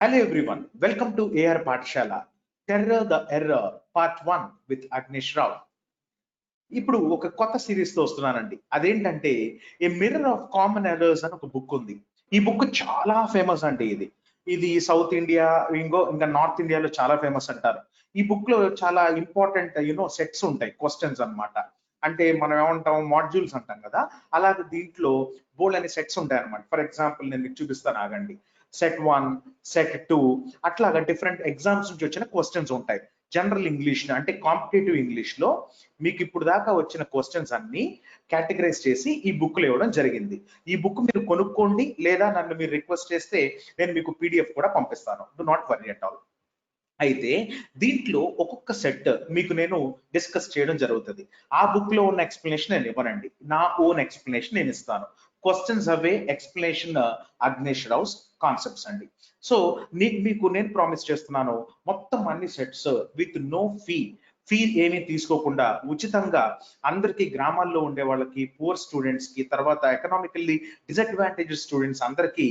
Hello everyone, welcome to AR Pathshala. Terror the Error Part 1 with Agnish Rao. ఇప్పుడు ఒక కొత్త series తో వస్తున్నానండి. అదేంటంటే a mirror of common errors అని ఒక బుక్ ఉంది. ఈ బుక్ చాలా ఫేమస్ అండి. ఇది సౌత్ ఇండియా ఇంకా నార్త్ ఇండియాలో చాలా ఫేమస్ అంటారు. ఈ బుక్ లో చాలా ఇంపార్టెంట్ సెట్స్ ఉంటాయి, క్వశ్చన్స్ అన్నమాట. అంటే మనం ఏమంటాం, మాడ్యూల్స్ అంటాం కదా, అలాగే దీంట్లో బోల్డ్ అనే సెట్స్ ఉంటాయి అనమాట. ఫర్ ఎగ్జాంపుల్ నేను మీకు చూపిస్తాను, ఆగండి. సెట్ 1, సెట్ 2 అట్లాగా డిఫరెంట్ ఎగ్జామ్స్ నుంచి వచ్చిన క్వశ్చన్స్ ఉంటాయి. జనరల్ ఇంగ్లీష్ అంటే కాంపిటేటివ్ ఇంగ్లీష్ లో మీకు ఇప్పుడు దాకా వచ్చిన క్వశ్చన్స్ అన్ని కేటగరైజ్ చేసి ఈ బుక్ లో ఇవ్వడం జరిగింది. ఈ బుక్ మీరు కొనుక్కోండి, లేదా నన్ను మీరు రిక్వెస్ట్ చేస్తే నేను మీకు పీడిఎఫ్ కూడా పంపిస్తాను. Do not worry at all. అయితే దీంట్లో ఒక్కొక్క సెట్ మీకు నేను డిస్కస్ చేయడం జరుగుతుంది. ఆ బుక్ లో ఉన్న ఎక్స్ప్లెనేషన్ నేను ఇవ్వనండి, నా ఓన్ ఎక్స్ప్లెనేషన్ నేను ఇస్తాను. క్వశ్చన్స్ అవే, ఎక్స్ప్లెనేషన్ అగ్నేష్ రావుస్ కాన్సెప్ట్స్ అండి. సో మీకు నేను ప్రామిస్ చేస్తున్నాను, మొత్తం అన్ని సెట్స్ విత్ నో ఫీ ఏమీ తీసుకోకుండా ఉచితంగా అందరికీ, గ్రామాల్లో ఉండే వాళ్ళకి, పూర్ స్టూడెంట్స్ కి, తర్వాత ఎకనామికల్లీ డిసడ్వాంటేజ్ స్టూడెంట్స్ అందరికీ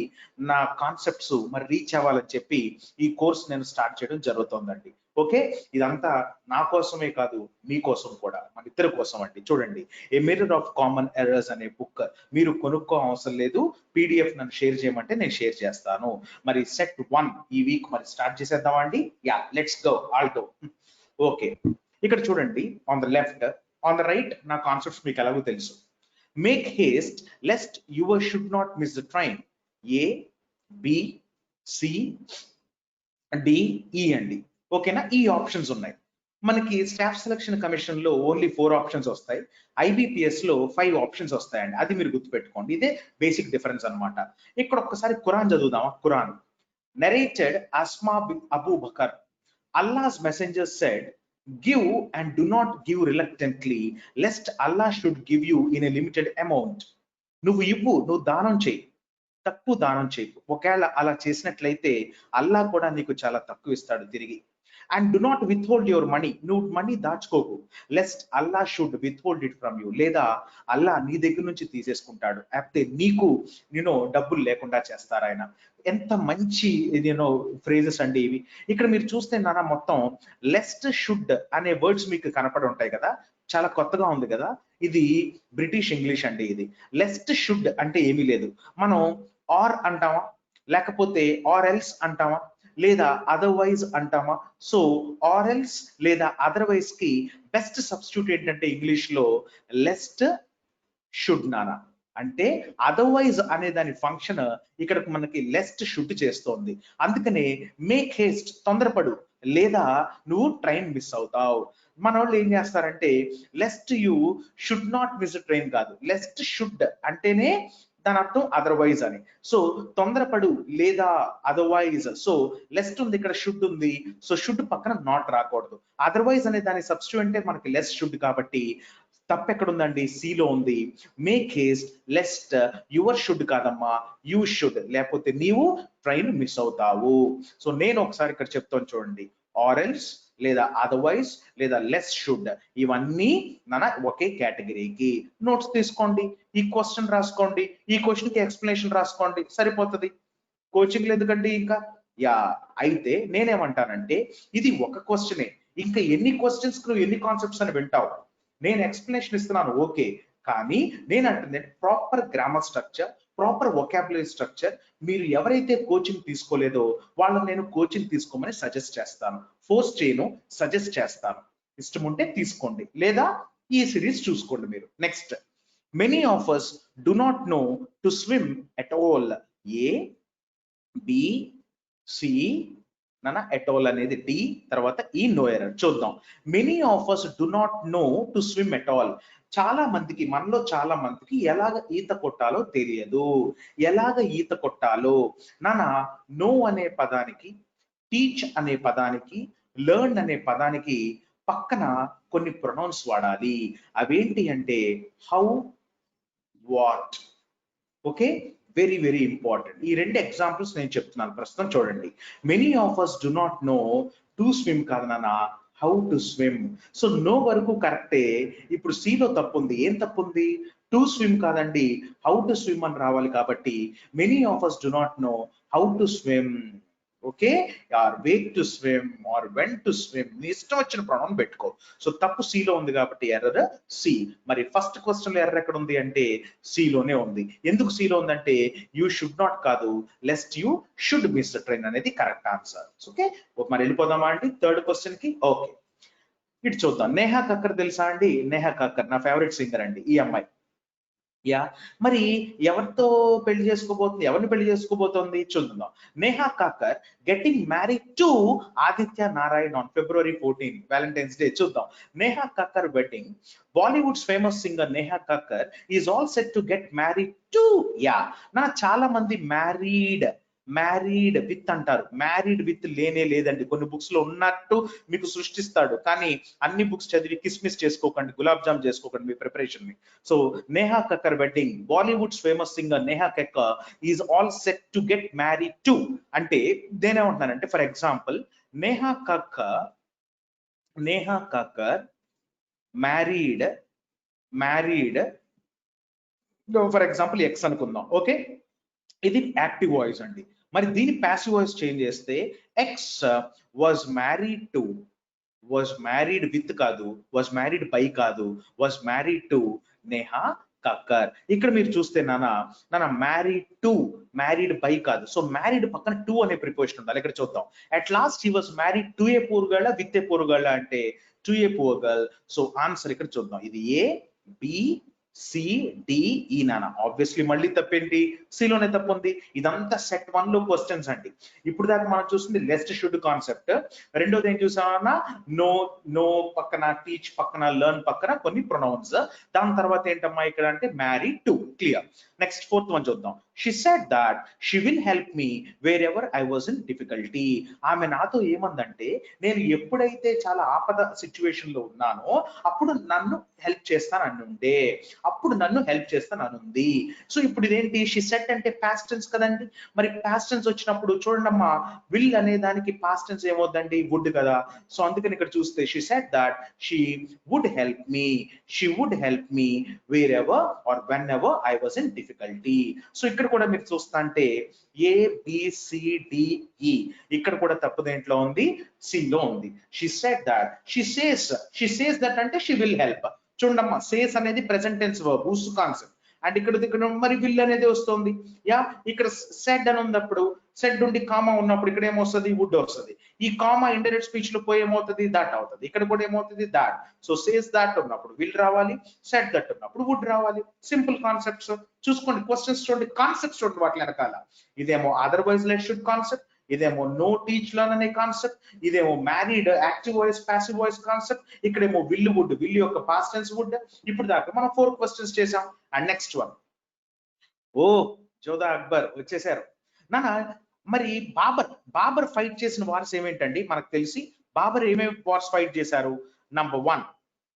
నా కాన్సెప్ట్స్ మరి రీచ్ అవ్వాలని చెప్పి ఈ కోర్స్ నేను స్టార్ట్ చేయడం జరుగుతుందండి. ఓకే, ఇదంతా నా కోసమే కాదు, మీకోసం కూడా, మన ఇద్దరి కోసం అండి. చూడండి, a mirror of common errors అనే బుక్ మీరు కొనుక్కో అవసరం లేదు. పీడిఎఫ్ నన్ను షేర్ చేయమంటే నేను షేర్ చేస్తాను. మరి సెట్ 1 ఈ వీక్ మరి స్టార్ట్ చేసేద్దామా అండి? Yeah, let's go, all go. Okay, ఇక్కడ చూడండి, on the left, on the right నా కాన్సెప్ట్స్ మీకు ఎలాగో తెలుసు. Make haste lest your should not miss the train. A, B, C, D, E అండి. ఓకేనా? ఈ ఆప్షన్స్ ఉన్నాయి. మనకి స్టాఫ్ సెలక్షన్ కమిషన్ లో ఓన్లీ 4 ఆప్షన్స్ వస్తాయి. IBPS లో 5 ఆప్షన్స్ వస్తాయండి. అది మీరు గుర్తుపెట్టుకోండి. ఇదే బేసిక్ డిఫరెన్స్ అన్నమాట. ఇక్కడ ఒక్కసారి Quran చదువుదామా? Quran narrated Asma bin Abu Bakr. Allah's messenger said, give and do not give reluctantly, lest Allah should give you in a limited amount. నువ్వు దానం చేయి, తక్కువ దానం చేయకు. ఒకవేళ అలా చేసినట్లయితే అల్లా కూడా నీకు చాలా తక్కువ ఇస్తాడు తిరిగి. And do not withhold your money, నువ్వు మనీ దాచుకోకు. Lest Allah should withhold it from you, లేదా అల్లా నీ దగ్గర నుంచి తీసేసుకుంటాడు. అయితే నీకు డబ్బులు లేకుండా చేస్తారు ఆయన. ఎంత మంచి ఫ్రేజెస్ అండి ఇవి. ఇక్కడ మీరు చూస్తే నాన్న మొత్తం లెస్ట్ షుడ్ అనే వర్డ్స్ మీకు కనపడి ఉంటాయి కదా, చాలా కొత్తగా ఉంది కదా. ఇది బ్రిటిష్ ఇంగ్లీష్ అండి. ఇది లెస్ట్ షుడ్ అంటే ఏమీ లేదు. మనం ఆర్ అంటామా, లేకపోతే ఆర్ ఎల్స్ అంటామా, లేదా అదర్వైజ్ అంటామా? సో ఆర్ ఎల్స్ లేదా అదర్వైజ్ కి బెస్ట్ సబ్స్టిట్యూట్ ఏంటంటే ఇంగ్లీష్ లో లెస్ట్ షుడ్ నానా. అంటే అదర్వైజ్ అనే దాని ఫంక్షన్ ఇక్కడ మనకి లెస్ట్ షుడ్ చేస్తోంది. అందుకనే మేక్ హేస్ట్, తొందరపడు, లేదా నువ్వు ట్రైన్ మిస్ అవుతావు. మన వాళ్ళు ఏం చేస్తారంటే lest you should not miss train కాదు, లెస్ట్ షుడ్ అంటేనే దాని అర్థం అదర్వైజ్ అని. సో తొందరపడు లేదా అదర్వైజ్. సో లెస్ట్ ఉంది, ఇక్కడ షుడ్ ఉంది. సో షుడ్ పక్కన నాట్ రాకూడదు. అదర్వైజ్ అనే దాని సబ్స్టిట్యూట్ అంటే మనకి లెస్ షుడ్ కాబట్టి తప్పు ఎక్కడుందండి? సిలో ఉంది. Make haste lest your should కాదమ్మా, యూ షుడ్, లేకపోతే నీవు ట్రైన్ మిస్ అవుతావు. సో నేను ఒకసారి ఇక్కడ చెప్తాను చూడండి, ఆరెల్స్ లేదా అదర్వైజ్ లేదా లెస్ షుడ్, ఇవన్నీ ఒకే కేటగిరీకి. నోట్స్ తీసుకోండి, ఈ క్వశ్చన్ రాసుకోండి, ఈ క్వశ్చన్ కి ఎక్స్ప్లెనేషన్ రాసుకోండి, సరిపోతుంది. కోచింగ్ ఎందుకండి ఇంకా? యా, అయితే నేనేమంటానంటే ఇది ఒక క్వశ్చనే, ఇంకా ఎన్ని క్వశ్చన్స్ నువ్వు ఎన్ని కాన్సెప్ట్స్ అని వింటావు. నేను ఎక్స్ప్లెనేషన్ ఇస్తున్నాను ఓకే, కానీ నేను అంటే proper grammar structure, proper vocabulary structure మీరు ఎవరైతే కోచింగ్ తీసుకోలేదో వాళ్ళని నేను కోచింగ్ తీసుకోమని సజెస్ట్ చేస్తాను. ఫోర్స్ చేయను, సజెస్ట్ చేస్తాను. ఇష్టం ఉంటే తీసుకోండి, లేదా ఈ సిరీస్ చూసుకోండి మీరు. Next, many of us do not know to swim at all. A, B, C నానా, ఎట్ ఆల్ అనేది డి, తర్వాత ఈ నో ఎర్రర్. చూద్దాం. Many of us do not know to swim at all. చాలా మందికి, మనలో చాలా మందికి ఎలాగ ఈత కొట్టాలో తెలియదు. ఎలాగ ఈత కొట్టాలో నానా, నో అనే పదానికి, టీచ్ అనే పదానికి, లెర్న్ అనే పదానికి పక్కన కొన్ని ప్రొనౌన్స్ వాడాలి. అవేంటి అంటే how, what. Okay, very very important. ఈ రెండు ఎగ్జాంపుల్స్ నేను చెప్తున్నాను ప్రస్తుతం. చూడండి, many of us do not know to swim కాదు నాన్న, how to swim. So no వరకు కరెక్టే. ఇప్పుడు సిలో తప్పు ఉంది. ఏం తప్పు ఉంది? టు స్విమ్ కాదండి, హౌ టు స్విమ్ అని రావాలి. కాబట్టి మెనీ of us do not know how to swim. Okay, or wake to swim or when to swim, నీ ఇష్టం వచ్చిన ప్రొనౌన్ పెట్టుకో. సో తప్పు C లో ఉంది కాబట్టి ఎర్రర్ C. మరి ఫస్ట్ క్వశ్చన్ లో ఎర్రర్ ఎక్కడ ఉంది అంటే C లోనే ఉంది. ఎందుకు C లో ఉందంటే యూ షుడ్ నాట్ కాదు, lest you should miss the train అనేది కరెక్ట్ ఆన్సర్. ఓకే, మరి వెళ్ళిపోదామా అండి థర్డ్ క్వశ్చన్ కి. ఓకే, ఇటు చూద్దాం. నేహా కక్కర్ తెలుసా అండి? నేహా కక్కర్ నా ఫేవరెట్ సింగర్ అండి ఈ అమ్మాయి. యా, మరి ఎవరితో పెళ్లి చేసుకోబోతుంది, ఎవరిని పెళ్లి చేసుకోబోతోంది చూద్దాం. Neha Kakkar getting married to Aditya Narayan on February 14, Valentine's Day. చూద్దాం. Neha Kakkar wedding, Bollywood's famous singer Neha Kakkar is all set to get married to. Yeah, నా చాలా మంది మ్యారీడ్ విత్ అంటారు, మ్యారీడ్ విత్ లేనే లేదండి. కొన్ని బుక్స్ లో ఉన్నట్టు మీకు సృష్టిస్తాడు, కానీ అన్ని బుక్స్ చదివి కిస్మిస్ చేసుకోకండి, గులాబ్ జామ్ చేసుకోకండి మీ ప్రిపరేషన్ ని. So Neha Kakkar wedding, Bollywood's famous singer Neha Kakkar is all set to get married to అంటే దేనేమంటున్నానంటే, for example Neha Kakkar married for example X అనుకుందాం. ఓకే, ఇది యాక్టివ్ వాయిస్ అండి. మరి దీని ప్యాసివ్ వాయిస్ చేంజ్ చేస్తే ఎక్స్ వాజ్ మ్యారీడ్ విత్ కాదు, వాజ్ మ్యారీడ్ బై కాదు, was married to Neha Kakkar. ఇక్కడ మీరు చూస్తే నాన్న మ్యారీడ్ బై కాదు, సో మ్యారీడ్ పక్కన టు అనే ప్రిపోజిషన్ ఉండాలి. ఇక్కడ చూద్దాం. At last he was married to a poor girl with a poor girl అంటే to a poor girl. So answer ఇక్కడ చూద్దాం. ఇది ఏ బి సి డి ఈ నాన్న. ఆబ్వియస్లీ మళ్ళీ తప్పేంటి, సిలోనే తప్పు ఉంది. ఇదంతా సెట్ 1 లో క్వశ్చన్స్ అండి. ఇప్పుడు దాకా మనం చూసింది లెస్ట్ షుడ్ కాన్సెప్ట్. రెండోది ఏం చూసామన్నా, నో పక్కన, టీచ్ పక్కన, లెర్న్ పక్కన కొన్ని ప్రొనౌన్స్. దాని తర్వాత ఏంటమ్మా ఇక్కడ అంటే married to. Clear. Next fourth one చూద్దాం. She said that she will help me wherever I was in difficulty. ఆమె నాతో ఏమందంటే, నేను ఎప్పుడైతే చాలా ఆపద సిచ్యువేషన్ లో ఉన్నానో అప్పుడు నన్ను హెల్ప్ చేస్తాననుంది. సో ఇప్పుడు ఇదేంటి, షీ సెట్ అంటే పాస్ట్ టెన్స్ కదండి. మరి పాస్ట్ టెన్స్ వచ్చినప్పుడు చూడండి అమ్మా, విల్ అనే దానికి పాస్ట్ టెన్స్ ఏమవుద్దండి, వుడ్ కదా. సో అందుకని ఇక్కడ చూస్తే she said that she would help me wherever or whenever I was in difficulty. So ఇక్కడ కూడా మీరు చూస్తా అంటే ABCDE, ఇక్కడ కూడా తప్పు దేంట్లో ఉంది, సి లో ఉంది. She said that, she says that అంటే షీ విల్ హెల్ప్. చూడమ్మా, సేస్ అనేది ప్రెసెంట్ టెన్స్ వర్బ్, ఊసు కాన్సెప్ట్. అండ్ ఇక్కడ మరి విల్ అనేది వస్తుంది. యా, ఇక్కడ సెడ్ అని ఉన్నప్పుడు, సెడ్ ఉండి కామా ఉన్నప్పుడు ఇక్కడ ఏమొస్తుంది, వుడ్ వస్తుంది. ఈ కామా ఇండైరెక్ట్ స్పీచ్ లో పోయి ఏమవుతుంది, దట్ అవుతుంది. ఇక్కడ కూడా ఏమవుతుంది, దాట్. సో సేస్ దాట్ ఉన్నప్పుడు విల్ రావాలి, సెడ్ దట్ ఉన్నప్పుడు వుడ్ రావాలి. సింపుల్ కాన్సెప్ట్స్ చూసుకోండి. క్వశ్చన్స్ చూడండి, కాన్సెప్ట్స్ చూడండి వాటి వెనకాల. ఇదేమో అదర్వైజ్ లెట్ షుడ్ కాన్సెప్ట్, ఇదేమో నో టీచ్ లర్న్ అనే కాన్సెప్ట్, ఇదేమో married active voice passive voice concept, ఇక్కడేమో విల్ వుడ్, విల్ యొక్క పాస్ట్ టెన్స్ వుడ్. ఇప్పుడు దాకా మనం 4 క్వశ్చన్స్ చేసాం. And next one, Jodha Akbar వచ్చేసారు నాన్న. మరి బాబర్ ఫైట్ చేసిన వార్స్ ఏమేంటండి మనకు తెలిసి? బాబర్ ఏమేమి వార్స్ ఫైట్ చేశారు? నంబర్ 1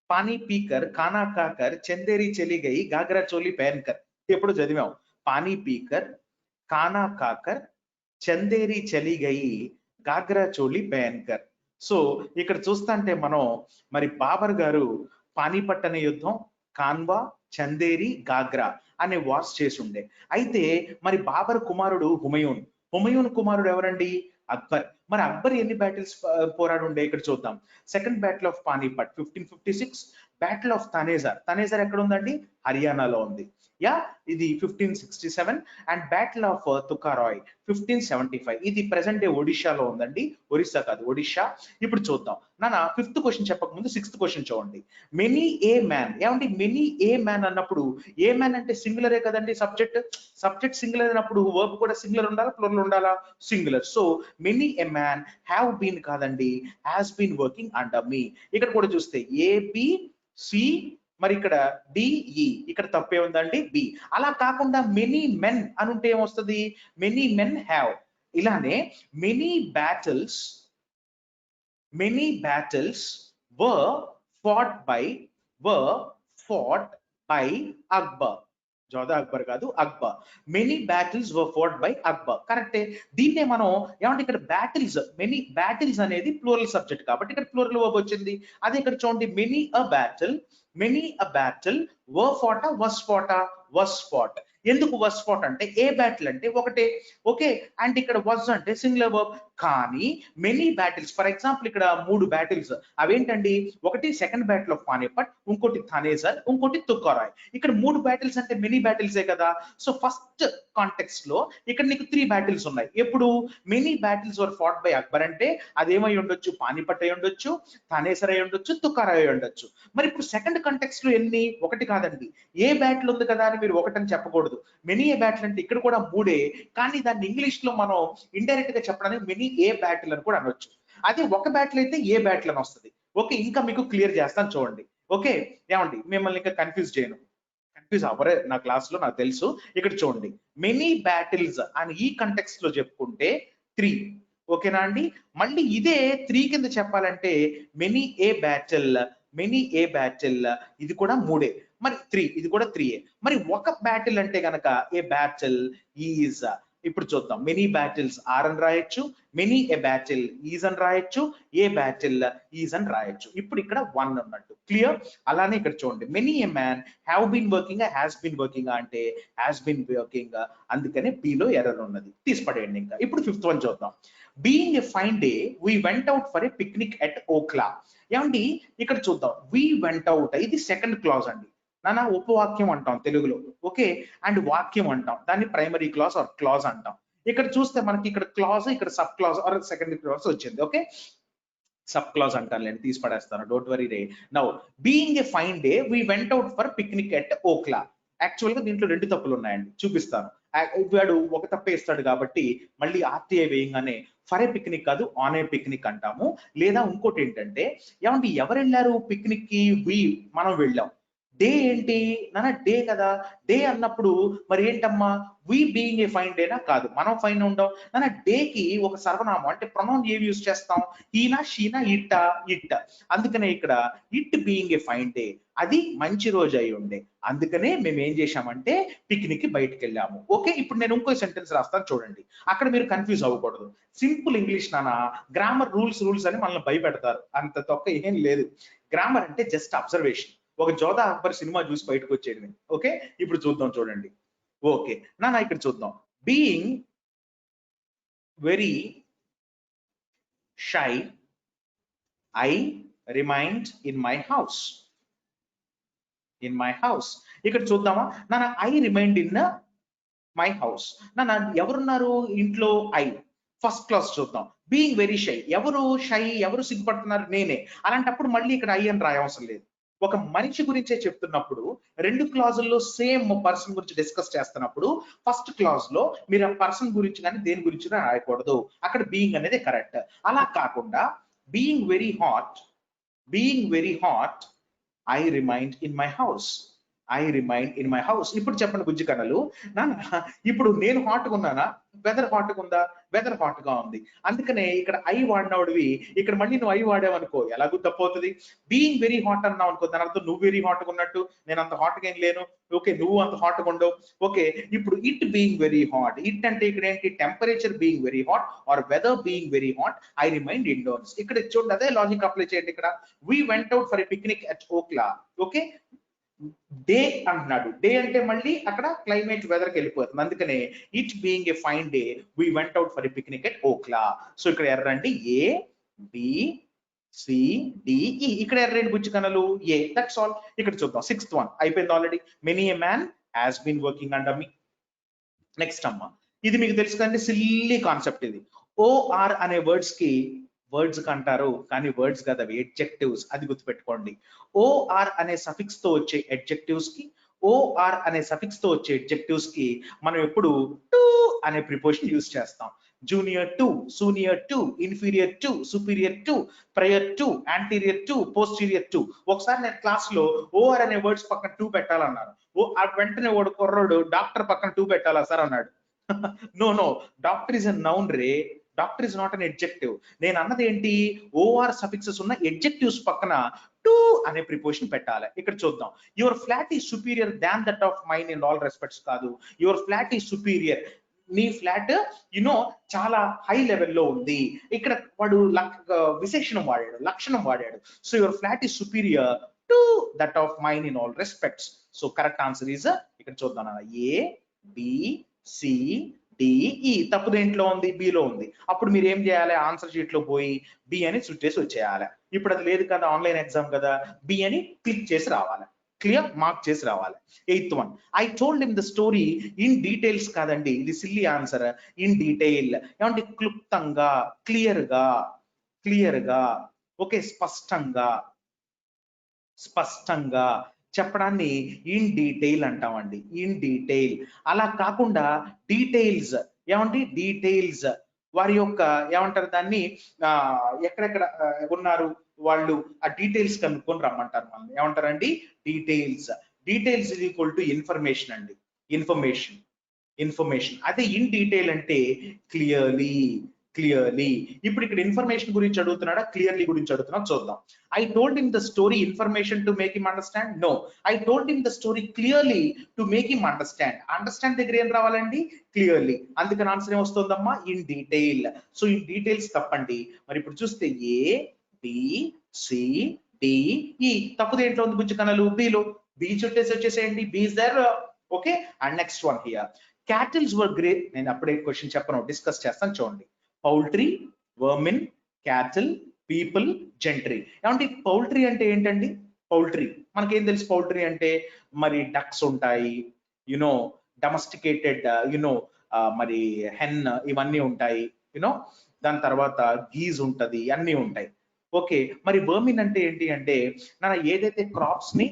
పానీ పీకర్, కానా కాకర్, చందేరి చలి గయి, గాగ్రా చోలి పహన్కర్. ఎప్పుడు చదివాం? పానీ పీకర్, కానా కాకర్, చందేరి చలి గయి, గాగ్రా చోలి పహన్కర్. సో ఇక్కడ చూస్తుంటే మనం మరి బాబర్ గారు పానీపట్ అనే యుద్ధం, కాన్వా, చందేరి, గాగ్రా అనే వార్స్ చేసి ఉండే. అయితే మరి బాబర్ కుమారుడు హుమయూన్ కుమారుడు ఎవరండి? అక్బర్. మరి అక్బర్ ఎన్ని బ్యాటిల్స్ పోరాడు ఉండే ఇక్కడ చూద్దాం. Second battle of Panipat 1556, battle of Thanesar ఎక్కడ ఉందండి? హర్యానాలో ఉంది. యా, ఇది 1567. అండ్ బ్యాటిల్ ఆఫ్ తుకారాయ్ 1575, ఇది ప్రెసెంట్ డే ఒడిషాలో ఉందండి. ఒరిస్సా కాదు, ఒడిషా. ఇప్పుడు చూద్దాం నాన్న, 5th క్వశ్చన్ చెప్పక ముందు 6th క్వశ్చన్ చూడండి. మెనీ ఏ మ్యాన్, ఏమండి మెనీ ఏ మ్యాన్ అన్నప్పుడు ఏ మ్యాన్ అంటే సింగులరే కదండి. సబ్జెక్ట్ సింగులర్ అయినప్పుడు వర్బ్ కూడా సింగులర్ ఉండాలా, ప్లూరల్ ఉండాలా? Singular. So many a man have been కాదండి, has been working under me. ఇక్కడ కూడా చూస్తే ABC, మరి ఇక్కడ డిఈ, ఇక్కడ తప్పే ఉందండి, బి. అలా కాకుండా మెనీ మెన్ అని ఉంటే ఏమొస్తుంది? Many men have. ఇలానే many battles were fought by Akbar. Jodha Akbar కాదు, Akbar. Many battles were fought by Akbar. కరెక్టే. దీన్నే మనం ఏమంటే ఇక్కడ బ్యాటిల్స్ అనేది ప్లూరల్ సబ్జెక్ట్ కాబట్టి ఇక్కడ ప్లూరల్ వర్బ్ వచ్చింది. అదే ఇక్కడ చూడండి, many a battle were fought. ఎందుకు వస్ ఫౌట్ అంటే ఏ బ్యాటిల్ అంటే ఒకటే. ఓకే, అండ్ ఇక్కడ వస్ అంటే సింగులర్ వర్బ్ కానీ మెనీ బ్యాటిల్స్, ఫర్ ఎగ్జాంపుల్ ఇక్కడ 3 బ్యాటిల్స్ అవేంటండి, ఒకటి సెకండ్ బ్యాటిల్ ఆఫ్ పానిపట్, ఇంకోటి థానేసర్, ఇంకోటి తుక్కరాయ్. ఇక్కడ 3 బ్యాటిల్స్ అంటే మెనీ బ్యాటిల్సే కదా. సో ఫస్ట్ కాంటెక్స్ట్ లో ఇక్కడ నీకు 3 బ్యాటిల్స్ ఉన్నాయి. ఎప్పుడు many battles were fought by Akbar అంటే అదేమై ఉండొచ్చు, పానిపట్ అయి ఉండొచ్చు, థానేసర్ అయి ఉండొచ్చు, తుక్కరాయ్ అయి ఉండొచ్చు. మరి ఇప్పుడు సెకండ్ కాంటెక్స్ట్ లో ఎన్ని, ఒకటి కాదండి. ఏ బ్యాటిల్ ఉంది కదా అని మీరు ఒకటని చెప్పకూడదు. మెనీ ఏ బ్యాటిల్ అంటే ఇక్కడ కూడా 3, కానీ దాన్ని ఇంగ్లీష్ లో మనం ఇండైరెక్ట్ గా చెప్పడానికి మెనీ ఏ బ్యాటిల్ అని కూడా అనొచ్చు. అదే ఒక బ్యాటిల్ అయితే ఏ బ్యాటిల్ అని వస్తుంది. ఓకే, ఇంకా మీకు క్లియర్ చేస్తాను చూడండి. ఓకే, ఏమండి మిమ్మల్ని ఇంకా కన్ఫ్యూజ్ చేయను, కన్ఫ్యూజ్ అవ్వరే నా క్లాస్ లో, నాకు తెలుసు. ఇక్కడ చూడండి, మెనీ బ్యాటిల్స్ అని ఈ కంటెక్స్ట్ లో చెప్పుకుంటే 3. ఓకేనా అండి. మళ్ళీ ఇదే 3 కింద చెప్పాలంటే మెనీ ఏ బ్యాటిల్, మెనీ ఏ బ్యాటిల్ ఇది కూడా 3. మరి 3 ఇది కూడా 3. మరి ఒక బ్యాటిల్ అంటే గనక ఏ బ్యాటిల్ ఈజ్, ఇప్పుడు చూద్దాం, మెనీ బ్యాటిల్స్ ఆర్ అని రాయొచ్చు, మెనీ ఏ బ్యాటిల్ ఈజ్ అని రాయొచ్చు, ఏ బ్యాటిల్ ఈజ్ అని రాయొచ్చు. ఇప్పుడు ఇక్కడ 1 ఉన్నట్టు క్లియర్. అలానే ఇక్కడ చూడండి, many a man have been working, has been working అంటే హ్యాస్ బీన్ వర్కింగ్, అందుకనే B లో ఎర్రర్ ఉన్నది, తీసిపడేయండి. ఇంకా ఇప్పుడు 5th వన్ చూద్దాం. Being a fine day we went out for a picnic at Okhla. ఏమండి ఇక్కడ చూద్దాం, వీ వెంట్ అవుట్ ఇది సెకండ్ క్లాజ్ అండి. నానా ఉపవాక్యం అంటాం తెలుగులో. ఓకే, అండ్ వాక్యం అంటాం, దాన్ని ప్రైమరీ క్లాజ్ ఆర్ క్లాజ్ అంటాం. ఇక్కడ చూస్తే మనకి ఇక్కడ క్లాజ్, ఇక్కడ sub clause or secondary clause వచ్చింది. ఓకే, సబ్ క్లాజ్ అంటాను, నేను తీసి పడేస్తాను, డోంట్ వరీ రే. Now being a fine day we went out for picnic at Okhla. Actual గా దీంట్లో 2 తప్పులు ఉన్నాయండి, చూపిస్తాను. వాడు ఒక తప్పే ఇస్తాడు కాబట్టి మళ్ళీ ఆర్టీఐ వేయంగానే ఫర్ ఏ పిక్నిక్ కాదు ఆన్ ఏ పిక్నిక్ అంటాము. లేదా ఇంకోటి ఏంటంటే, ఏమంటే ఎవరు వెళ్ళారు పిక్నిక్ కి, మనం వెళ్ళాం. డే ఏంటి నాన్న, డే కదా. డే అన్నప్పుడు మరి ఏంటమ్మా, వి బీయింగ్ ఏ ఫైన్ డేనా, కాదు, మనం ఫైన్ ఉండం నాన్న. డేకి ఒక సర్వనామం అంటే ప్రొనౌన్ ఏవి యూజ్ చేస్తాం, హీనా, షీనా, ఇట్టా, ఇట్. అందుకనే ఇక్కడ it being a fine day, అది మంచి రోజు అయి ఉండే, అందుకనే మేము ఏం చేశామంటే పిక్నిక్ కి బయటకు వెళ్ళాము. ఓకే, ఇప్పుడు నేను ఇంకో సెంటెన్స్ రాస్తాను చూడండి, అక్కడ మీరు కన్ఫ్యూజ్ అవ్వకూడదు. సింపుల్ ఇంగ్లీష్ నాన్న, గ్రామర్ రూల్స్ అని మనల్ని భయపెడతారు, అంత తొక్క ఏం లేదు. గ్రామర్ అంటే జస్ట్ అబ్జర్వేషన్. ఒక జోధా అక్బర్ సినిమా చూసి బయటకు వచ్చేది. ఓకే, ఇప్పుడు చూద్దాం చూడండి. ఓకే నాన్న, ఇక్కడ చూద్దాం, being very shy I remind in my house. ఇక్కడ చూద్దామా నాన్న, I remind in my house. నాన్న ఎవరున్నారు ఇంట్లో, ఐ. ఫస్ట్ క్లాస్ చూద్దాం, బీయింగ్ వెరీ షై, ఎవరు షై, ఎవరు సిగ్గుపడుతున్నారు, నేనే. అలాంటప్పుడు మళ్ళీ ఇక్కడ ఐ అని రాయవసరం లేదు. ఒక మనిషి గురించే చెప్తున్నప్పుడు 2 క్లాజుల్లో సేమ్ పర్సన్ గురించి డిస్కస్ చేస్తున్నప్పుడు ఫస్ట్ క్లాజ్ లో మీరు ఆ పర్సన్ గురించి కానీ దేని గురించి రాయకూడదు, అక్కడ బీయింగ్ అనేది కరెక్ట్. అలా కాకుండా being very hot I remind in my house. ఇప్పుడు చెప్పండి బుజ్జి కన్నలు, నాన్న ఇప్పుడు నేను హాట్గా ఉన్నానా, వెదర్ హాట్గా ఉందా, వెదర్ హాట్ గా ఉంది, అందుకనే ఇక్కడ ఐ వాడినవాడివి ఇక్కడ మళ్ళీ నువ్వు ఐ వాడావనుకో ఎలాగూ తప్పవుతుంది. బీయింగ్ వెరీ హాట్ అన్నావు అనుకో, దాని అర్థం నువ్వు వెరీ హాట్ గా ఉన్నట్టు, నేను అంత హాట్ గా ఏం లేను. ఓకే, నువ్వు అంత హాట్ గా ఉండవు. ఓకే, ఇప్పుడు it being very hot, it అంటే ఇక్కడ ఏంటి, temperature being very hot or weather being very hot, I remind indoors. ఇక్కడ చూడండి, అదే లాజిక్ అప్లై చేయండి. ఇక్కడ we went out for a picnic at Okhla. Okay, day అంటున్నాడు, డే అంటే మళ్ళీ అక్కడ క్లైమేట్ వెదర్ కి వెళ్ళిపోతుంది, అందుకనే it being a fine day we went out for a picnic at Okhla. So ఇక్కడ ఎర్ర అంటే ఏ బి సి డి ఈ, ఇక్కడ ఎర్రేంటి బుజ్జి కన్నలు, ఏ. That's all. ఇక్కడ చూద్దాం 6th వన్ అయిపోయింది already, many a man has been working under me. Next అమ్మ, ఇది మీకు తెలుసు కదండి, సిల్లీ కాన్సెప్ట్ ఇది. ఓఆర్ అనే వర్డ్స్ అంటారు కానీ వర్డ్స్ కదా, అవి ఎడ్జెక్టివ్స్, అది గుర్తుపెట్టుకోండి. ఓఆర్ అనే సఫిక్స్ తో వచ్చే ఎడ్జెక్టివ్స్ కి మనం ఎప్పుడు టు అనే ప్రిపోజిషన్ యూజ్ చేస్తాం. Junior to, senior to, inferior to, superior to, prior to, anterior to, posterior to. ఒకసారి నేను క్లాస్ లో ఓఆర్ అనే వర్డ్స్ పక్కన 2 పెట్టాలన్నాను. వెంటనే వాడు కుర్రోడు డాక్టర్ పక్కన 2 పెట్టాలా సార్ అన్నాడు. No, doctor is a noun రే, doctor is not an adjective. నేను అన్నది ఏంటి, ఓఆర్ సఫిక్సెస్ ఉన్న ఎడ్జెక్టివ్స్ పక్కన టు అనే ప్రిపోజిషన్ పెట్టాలి. ఇక్కడ చూద్దాం, your flat is superior than that of mine in all respects కాదు, యువర్ ఫ్లాట్ ఈజ్ సుపీరియర్, నీ ఫ్లాట్ చాలా హై లెవెల్లో ఉంది. ఇక్కడ వాడు విశేషణం వాడాడు, లక్షణం వాడాడు. So your flat is superior to that of mine in all respects. So correct answer is, ఇక్కడ చూద్దాం, ఏ బి సి డిఈ. తప్పు దేంట్లో ఉంది? బిలో ఉంది. అప్పుడు మీరు ఏం చేయాలి? ఆన్సర్ షీట్ లో పోయి బి అని చుట్టేసి వచ్చేయాలి. ఇప్పుడు అది లేదు కదా, ఆన్లైన్ ఎగ్జామ్ కదా, బి అని క్లిక్ చేసి రావాలి. క్లియర్? మార్క్ చేసి రావాలి. 8th one, I told him the story in details కాదండి, ఇది సిల్లీ ఆన్సర్. ఇన్ డీటెయిల్ ఏమంటే క్లుప్తంగా, క్లియర్ గా, ఓకే, స్పష్టంగా చెప్పడాన్ని ఇన్ డీటెయిల్ అంటామండి. In detail. అలా కాకుండా డీటెయిల్స్, ఏమంటే డీటెయిల్స్ వారి యొక్క ఏమంటారు దాన్ని, ఎక్కడెక్కడ ఉన్నారు వాళ్ళు, ఆ డీటెయిల్స్ కనుక్కొని రమ్మంటారు మనల్ని. ఏమంటారండి? Details. Details is equal to information అండి. ఇన్ఫర్మేషన్. అదే ఇన్ డీటెయిల్ అంటే క్లియర్లీ. ఇప్పుడు ఇక్కడ ఇన్ఫర్మేషన్ గురించి అడుగుతున్నాడా, క్లియర్లీ గురించి అడుగుతున్నా చూద్దాం. I told him the story information to make him understand. No, I told him the story clearly to make him understand. Understand దగ్గర ఏం రావాలండి? క్లియర్లీ. అందుకని ఆన్సర్ ఏమొస్తుందమ్మా? In detail. So in details తప్పండి. మరి ఇప్పుడు చూస్తే ఏ బి సి డి ఈ, తప్పు దేంట్లో ఉంది బుజ్జి కణాలు? బిలో. బి చుట్టేసి వచ్చేసేయండి. B is there. Okay. And next one here, cattles were great. నేను అప్పుడే క్వశ్చన్ చెప్పను, డిస్కస్ చేస్తాను చూడండి. Poultry, vermin, cattle, people, gentry. ఏమంటే పౌల్ట్రీ అంటే ఏంటండి? పౌల్ట్రీ మనకేం తెలుసు? పౌల్ట్రీ అంటే మరి డక్స్ ఉంటాయి, యునో డొమెస్టికేటెడ్, యునో మరి హెన్, ఇవన్నీ ఉంటాయి, యునో. దాని తర్వాత గీజ్ ఉంటది, అన్నీ ఉంటాయి. ఓకే. మరి వర్మిన్ అంటే ఏంటి అంటే ఏదైతే క్రాప్స్ ని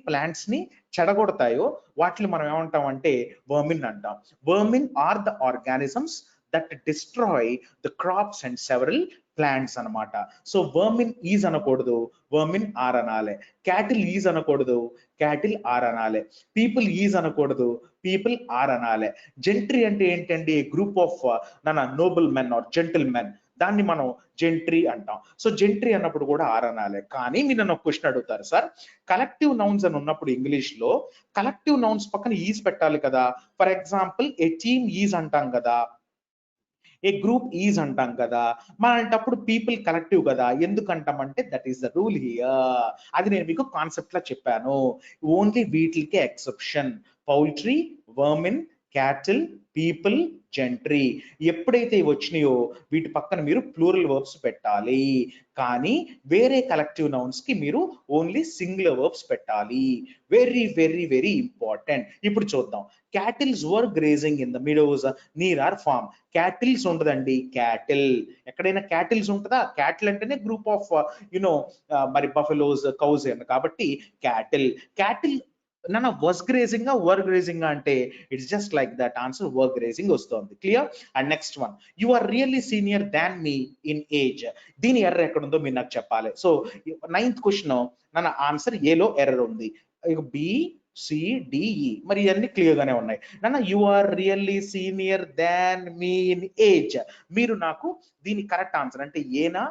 ప్లాంట్స్ ని చెడగొడతాయో వాటిని మనం ఏమంటాం అంటే వర్మిన్ అంటాం. Vermin are the organisms that destroy the crops and several plants అన్నమాట. సో వర్మిన్ ఈజ్ అనకూడదు, వర్మిన్ ఆర్ అనాలి. క్యాటిల్ ఈజ్ అనకూడదు, క్యాటిల్ ఆర్ అనాలి. పీపుల్ ఈజ్ అనకూడదు, పీపుల్ ఆర్ అనాలి. జెంట్రీ అంటే ఏంటండి? Group of noble men or gentle men, దాన్ని మనం జెంట్రీ అంటాం. సో జెంట్రీ అన్నప్పుడు కూడా ఆర్ అనాలి. కానీ మీరు నన్ను ఒక క్వశ్చన్ అడుగుతారు, సార్ కలెక్టివ్ నౌన్స్ అని ఉన్నప్పుడు ఇంగ్లీష్ లో కలెక్టివ్ నౌన్స్ పక్కన ఈజ్ పెట్టాలి కదా. For example A team is అంటాం కదా, ఏ గ్రూప్ ఈజ్ అంటాం కదా. మనటప్పుడు పీపుల్ కలెక్టివ్ కదా. ఎందుకంటామంటే that is the rule here. అది నేను మీకు కాన్సెప్ట్ లా చెప్పాను. ఓన్లీ వీటికే exception. Poultry, vermin, cattle, people, gentry. ఎప్పుడైతే వచ్చినాయో వీటి పక్కన మీరు ప్లూరల్ వర్బ్స్ పెట్టాలి. కానీ వేరే కలెక్టివ్ నౌన్స్ కి మీరు ఓన్లీ సింగులర్ వర్బ్స్ పెట్టాలి. Very very very important. ఇప్పుడు చూద్దాం. Cattles were grazing in the meadows near our farm. Cattles ఉండదండి, క్యాటిల్. ఎక్కడైనా క్యాటిల్స్ ఉంటుందా? క్యాటిల్ అంటేనే గ్రూప్ ఆఫ్ మరి బఫెలోస్, కౌస్ కాబట్టి క్యాటిల్ వర్ గ్రేజింగ్ అంటే it's just like that answer, were grazing వస్తుంది. Clear? And next one, you are really senior than me in age. దీని error ఎక్కడుందో మీరు నాకు చెప్పాలి. సో 9th క్వశ్చన్ ఆన్సర్ ఏలో ఎర్రర్ ఉంది. బి సిడిఈ, మరి ఇవన్నీ క్లియర్ గానే ఉన్నాయి. You are really senior than me in age. మీరు నాకు దీని కరెక్ట్ ఆన్సర్ అంటే ఏనా,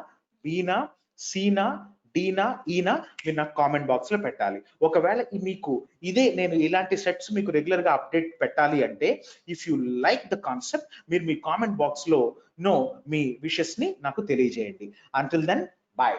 బీనా, సీనా, డీనా, ఈనా మీరు నాకు కామెంట్ బాక్స్ లో పెట్టాలి. ఒకవేళ మీకు ఇదే నేను ఇలాంటి సెట్స్ మీకు రెగ్యులర్ గా అప్డేట్ పెట్టాలి అంటే, if you like the concept, మీరు మీ కామెంట్ బాక్స్ లో మీ విషెస్ ని నాకు తెలియజేయండి. Until then, bye.